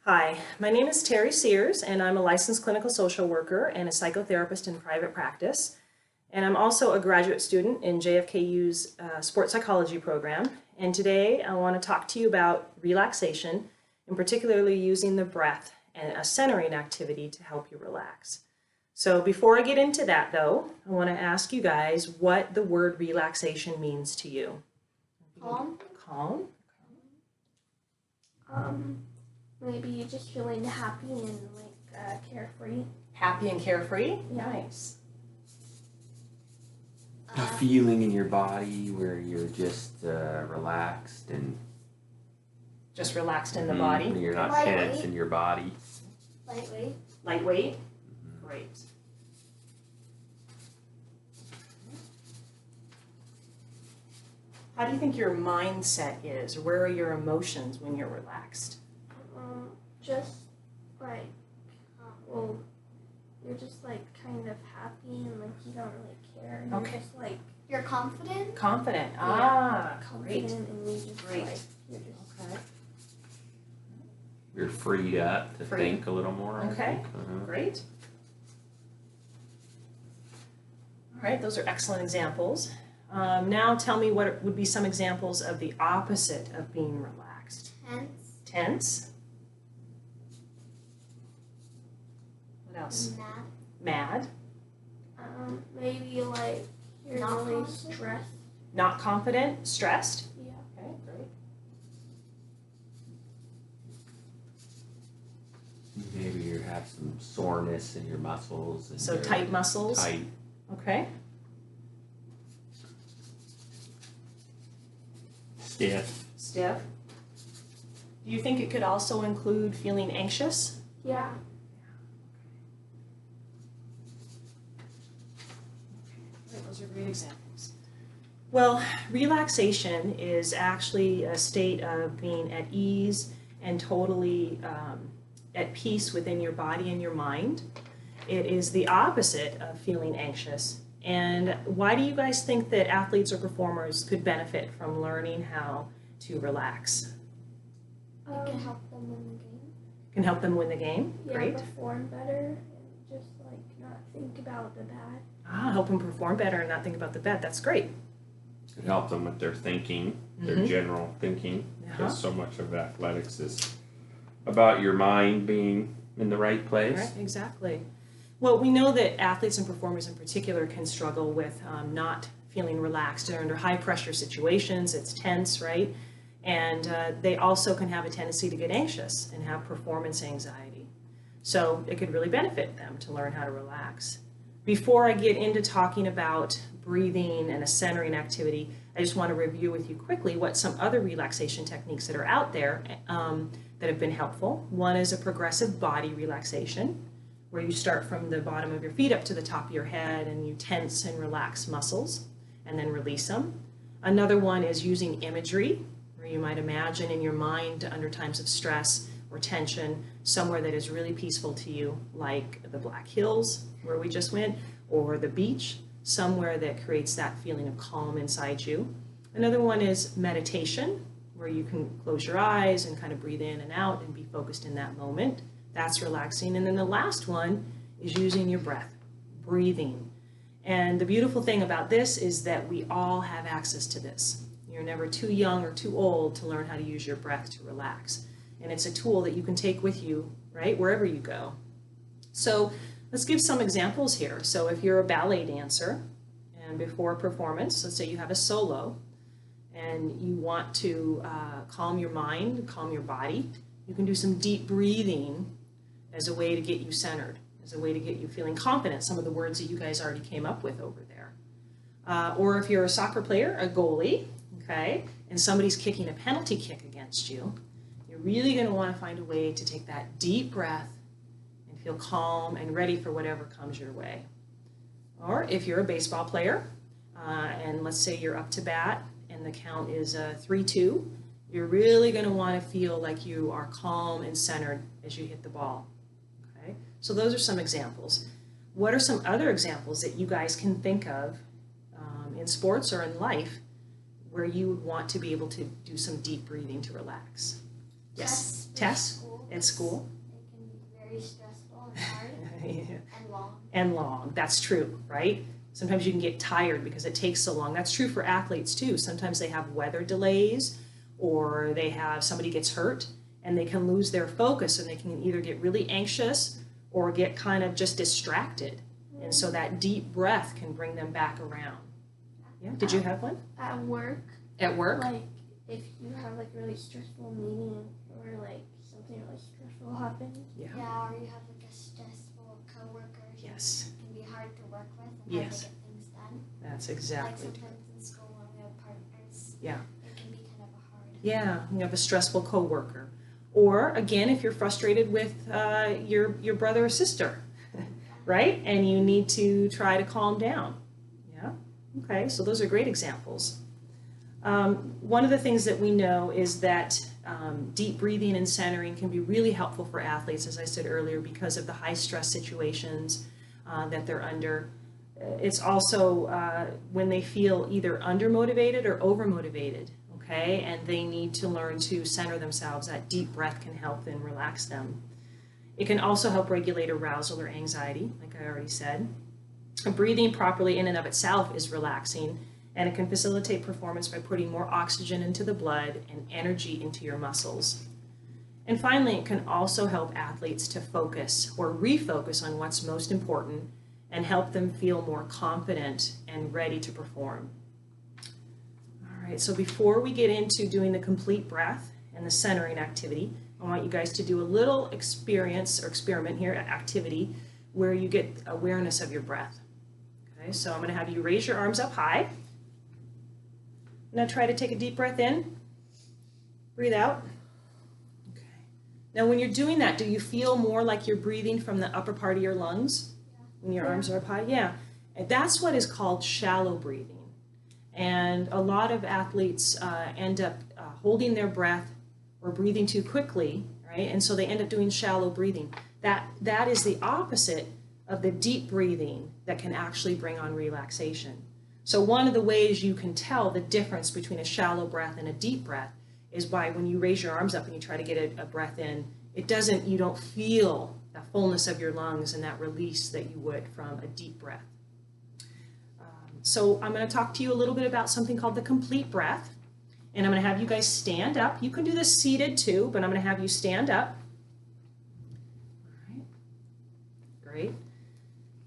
Hi, my name is Terry Sears, and I'm a licensed clinical social worker and a psychotherapist in private practice. And I'm also a graduate student in JFKU's sports psychology program. And today I want to talk to you about relaxation, and particularly using the breath and a centering activity to help you relax. So before I get into that though, I want to ask you guys what the word relaxation means to you. Calm. Calm? Maybe you're just feeling happy and carefree. Happy and carefree? Yeah. Nice. A feeling in your body where you're just relaxed and Just relaxed in the body? You're not Lightweight. tense in your body. Lightweight. Lightweight? Great. How do you think your mindset is? Where are your emotions when you're relaxed? Just like, you're just kind of happy and you don't really care. You're Okay. just you're confident. Confident. Yeah. Ah, Confident great. and you just Great. you're just Okay. You're freed up to Free. think a little more. I Okay. think. Great. All right, those are excellent examples. Now tell me what would be some examples of the opposite of being relaxed. tense. Tense. What else? Mad. Mad. Maybe you're not really confident. stressed. Not confident. Stressed. Yeah. Okay, great. Maybe you have some soreness in your muscles. And So you're tight muscles. Tight. Okay. Stiff. Stiff. Do you think it could also include feeling anxious? Yeah. Those are great examples. Well, relaxation is actually a state of being at ease and totally at peace within your body and your mind. It is the opposite of feeling anxious. And why do you guys think that athletes or performers could benefit from learning how to relax? It can help them win the game. Can help them win the game? Yeah, Great. perform better and just not think about the bad. Help them perform better and not think about the bad. That's great. Could help them with their thinking, their Mhm. general thinking, Uh-huh. because so much of athletics is about your mind being in the right place. Right, exactly. Well, we know that athletes and performers in particular can struggle with not feeling relaxed. They're under high pressure situations, it's tense, right? And they also can have a tendency to get anxious and have performance anxiety. So it could really benefit them to learn how to relax. Before I get into talking about breathing and a centering activity, I just want to review with you quickly what some other relaxation techniques that are out there that have been helpful. One is a progressive body relaxation, where you start from the bottom of your feet up to the top of your head and you tense and relax muscles and then release them. Another one is using imagery, where you might imagine in your mind under times of stress or tension somewhere that is really peaceful to you, like the Black Hills where we just went, or the beach, somewhere that creates that feeling of calm inside you. Another one is meditation, where you can close your eyes and kind of breathe in and out and be focused in that moment. That's relaxing. And then the last one is using your breath, breathing. And the beautiful thing about this is that we all have access to this. You're never too young or too old to learn how to use your breath to relax. And it's a tool that you can take with you, right, wherever you go. So let's give some examples here. So if you're a ballet dancer and before a performance, let's say you have a solo and you want to calm your mind, calm your body, you can do some deep breathing as a way to get you centered, as a way to get you feeling confident, some of the words that you guys already came up with over there. Or if you're a soccer player, a goalie, okay, and somebody's kicking a penalty kick against you, you're really going to want to find a way to take that deep breath and feel calm and ready for whatever comes your way. Or if you're a baseball player, and let's say you're up to bat and the count is 3-2, you're really going to want to feel like you are calm and centered as you hit the ball. Okay? So those are some examples. What are some other examples that you guys can think of in sports or in life where you would want to be able to do some deep breathing to relax? Yes. Tests. Tests. School. at school? It can be very stressful and hard and long. And long. That's true, right? Sometimes you can get tired because it takes so long. That's true for athletes too. Sometimes they have weather delays or somebody gets hurt and they can lose their focus and they can either get really anxious or get kind of just distracted. And so that deep breath can bring them back around. Yeah. Did you have one? At work, At work? like if you have like a really stressful meeting or like something really stressful happens. Yeah. Yeah, or you have like a stressful coworker who Yes. can be hard to work with and Yes. hard to get things done. That's Like exactly. sometimes in school when we have partners, Yeah. it can be kind of a hard. Yeah, you have a stressful coworker. Or again, if you're frustrated with your brother or sister, right? And you need to try to calm down. Yeah. Okay. So those are great examples. One of the things that we know is that deep breathing and centering can be really helpful for athletes, as I said earlier, because of the high stress situations that they're under. It's also when they feel either undermotivated or overmotivated, okay? And they need to learn to center themselves. That deep breath can help them relax them. It can also help regulate arousal or anxiety, like I already said. Breathing properly in and of itself is relaxing, and it can facilitate performance by putting more oxygen into the blood and energy into your muscles. And finally, it can also help athletes to focus or refocus on what's most important and help them feel more confident and ready to perform. All right, so before we get into doing the complete breath and the centering activity, I want you guys to do a little experiment here, activity, where you get awareness of your breath. Okay, so I'm going to have you raise your arms up high. Now try to take a deep breath in. Breathe out. Okay. Now when you're doing that, do you feel more like you're breathing from the upper part of your lungs? When your arms are up high? Yeah. And that's what is called shallow breathing. And a lot of athletes end up holding their breath or breathing too quickly, right? And so they end up doing shallow breathing. That is the opposite of the deep breathing that can actually bring on relaxation. So one of the ways you can tell the difference between a shallow breath and a deep breath is by when you raise your arms up and you try to get a breath in, you don't feel that fullness of your lungs and that release that you would from a deep breath. So I'm going to talk to you a little bit about something called the complete breath. And I'm going to have you guys stand up. You can do this seated too, but I'm going to have you stand up. All right. Great.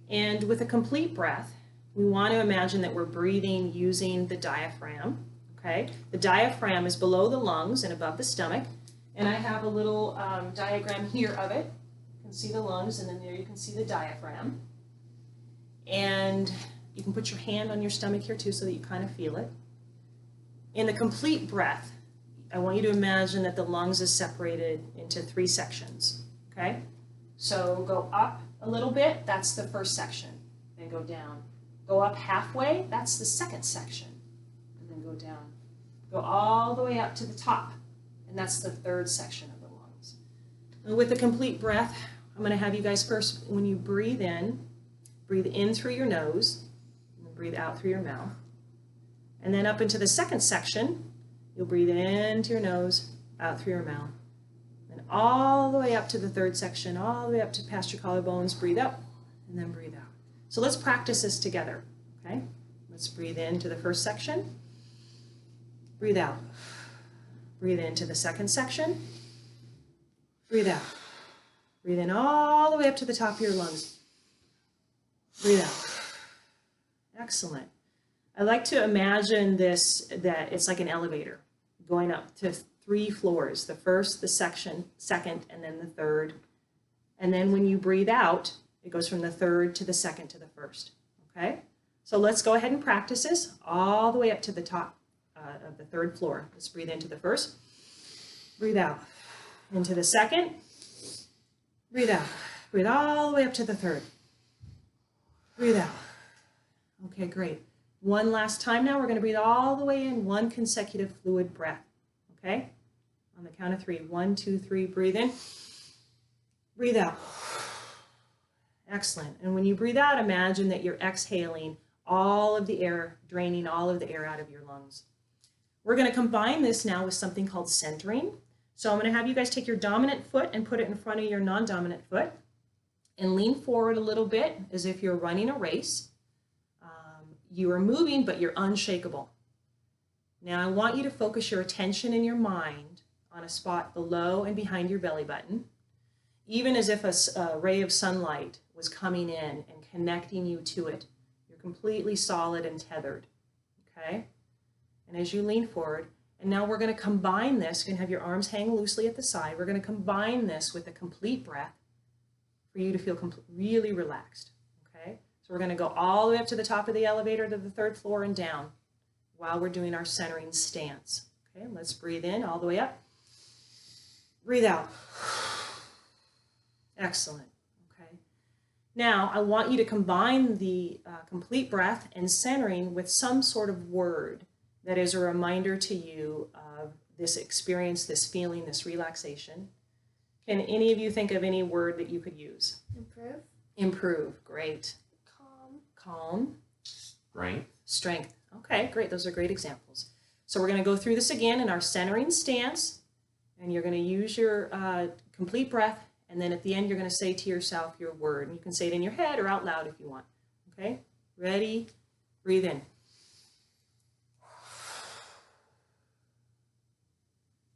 And with a complete breath, we want to imagine that we're breathing using the diaphragm. Okay. The diaphragm is below the lungs and above the stomach. And I have a little diagram here of it. You can see the lungs, and then there you can see the diaphragm. And you can put your hand on your stomach here too so that you kind of feel it. In the complete breath, I want you to imagine that the lungs is separated into 3 sections, okay? So go up a little bit, that's the first section. Then go down. Go up halfway, that's the second section. And then go down. Go all the way up to the top, and that's the third section of the lungs. And with the complete breath, I'm going to have you guys first, when you breathe in through your nose, and breathe out through your mouth. And then up into the second section, you'll breathe into your nose, out through your mouth. And all the way up to the third section, all the way up to past your collarbones, breathe up, and then breathe out. So let's practice this together, okay? Let's breathe into the first section. Breathe out. Breathe into the second section. Breathe out. Breathe in all the way up to the top of your lungs. Breathe out. Excellent. I like to imagine this, that it's like an elevator going up to 3 floors, the first, the second, and then the third. And then when you breathe out, it goes from the third to the second to the first, okay? So let's go ahead and practice this all the way up to the top of the 3rd floor. Let's breathe into the first, breathe out. Into the second, breathe out. Breathe all the way up to the 3rd. Breathe out. Okay, great. One last time now, we're going to breathe all the way in, 1 consecutive fluid breath, okay? On the count of 3, 1, 2, 3, breathe in, breathe out. Excellent. And when you breathe out, imagine that you're exhaling all of the air, draining all of the air out of your lungs. We're going to combine this now with something called centering. So I'm going to have you guys take your dominant foot and put it in front of your non-dominant foot and lean forward a little bit as if you're running a race. You are moving, but you're unshakable. Now I want you to focus your attention in your mind on a spot below and behind your belly button, even as if a ray of sunlight was coming in and connecting you to it. You're completely solid and tethered, okay? And as you lean forward, and now we're going to combine this. You're going to have your arms hang loosely at the side. We're going to combine this with a complete breath for you to feel really relaxed, okay? So we're going to go all the way up to the top of the elevator to the 3rd floor and down while we're doing our centering stance. Okay, let's breathe in all the way up. Breathe out. Excellent. Okay. Now, I want you to combine the complete breath and centering with some sort of word that is a reminder to you of this experience, this feeling, this relaxation. Can any of you think of any word that you could use? Improve. Improve. Great. Calm. Calm. Strength. Strength. Okay, great. Those are great examples. So we're going to go through this again in our centering stance, and you're going to use your complete breath, and then at the end you're going to say to yourself your word, and you can say it in your head or out loud if you want. Okay? Ready? Breathe in.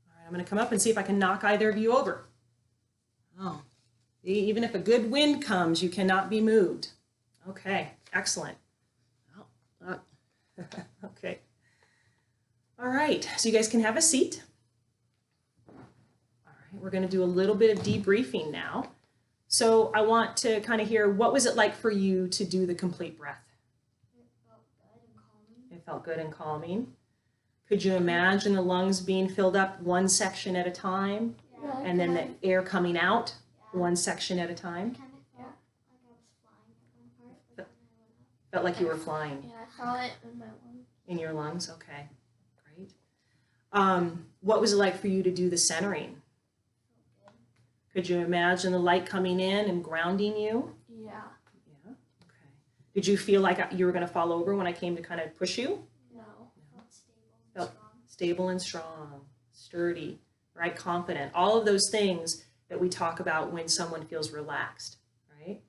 All right, I'm going to come up and see if I can knock either of you over. Oh, even if a good wind comes, you cannot be moved. Okay, excellent. Okay. All right, so you guys can have a seat. All right, we're going to do a little bit of debriefing now. So I want to kind of hear, what was it like for you to do the complete breath? It felt good and calming. It felt good and calming. Could you imagine the lungs being filled up one section at a time, Yeah. and then the air coming out Yeah. one section at a I time? kind of felt like I was flying at one part, like when I went up. Felt like you were flying Yeah, I saw it in my lungs. in your lungs? Okay, great. What was it like for you to do the centering? Felt good. Could you imagine the light coming in and grounding you? Yeah. Yeah. Okay. Did you feel like you were going to fall over when I came to kind of push you? No. Felt stable and Felt- strong. Stable and strong, sturdy, right? Confident. All of those things that we talk about when someone feels relaxed, right?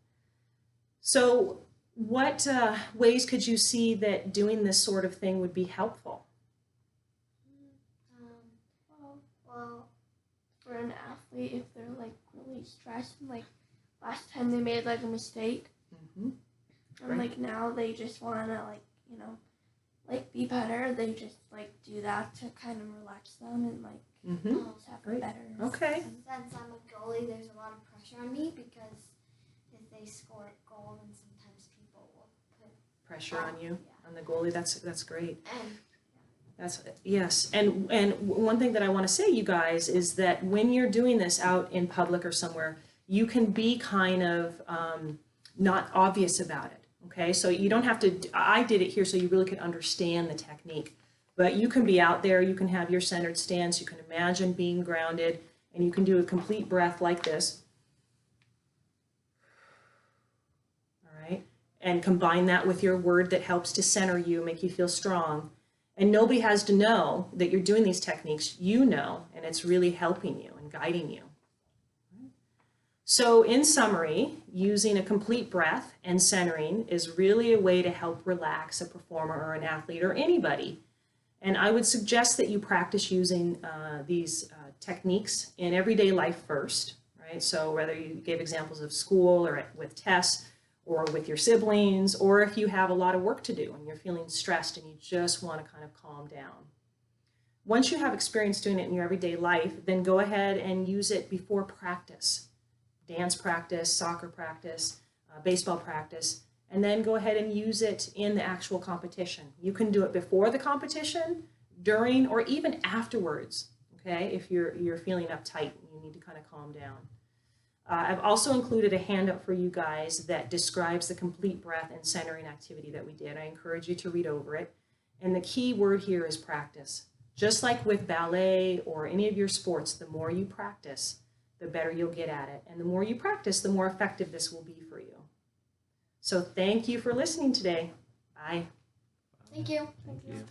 So what ways could you see that doing this sort of thing would be helpful? Well, for an athlete, if they're like really stressed and like last time they made like a mistake, Mm-hmm. and Right. like now they just want to like like be better, they just like do that to kind of relax them and like Mm-hmm. just have Great. a better. Okay. Since I'm a goalie, there's a lot of pressure on me because if they score a goal, then sometimes people will put Pressure on you, Yeah. on the goalie. That's great. And That's yes, and one thing that I want to say, you guys, is that when you're doing this out in public or somewhere, you can be kind of not obvious about it. Okay, so you don't have to. I did it here so you really could understand the technique, but you can be out there. You can have your centered stance. You can imagine being grounded, and you can do a complete breath like this. All right, and combine that with your word that helps to center you, make you feel strong. And nobody has to know that you're doing these techniques. You know, and it's really helping you and guiding you. So in summary, using a complete breath and centering is really a way to help relax a performer or an athlete or anybody. And I would suggest that you practice using these techniques in everyday life first, right? So whether you give examples of school or with tests, or with your siblings, or if you have a lot of work to do and you're feeling stressed and you just want to kind of calm down. Once you have experience doing it in your everyday life, then go ahead and use it before practice. Dance practice, soccer practice, baseball practice, and then go ahead and use it in the actual competition. You can do it before the competition, during, or even afterwards, okay, if you're feeling uptight and you need to kind of calm down. I've also included a handout for you guys that describes the complete breath and centering activity that we did. I encourage you to read over it. And the key word here is practice. Just like with ballet or any of your sports, the more you practice, the better you'll get at it. And the more you practice, the more effective this will be for you. So thank you for listening today. Bye. thank you. Thank you.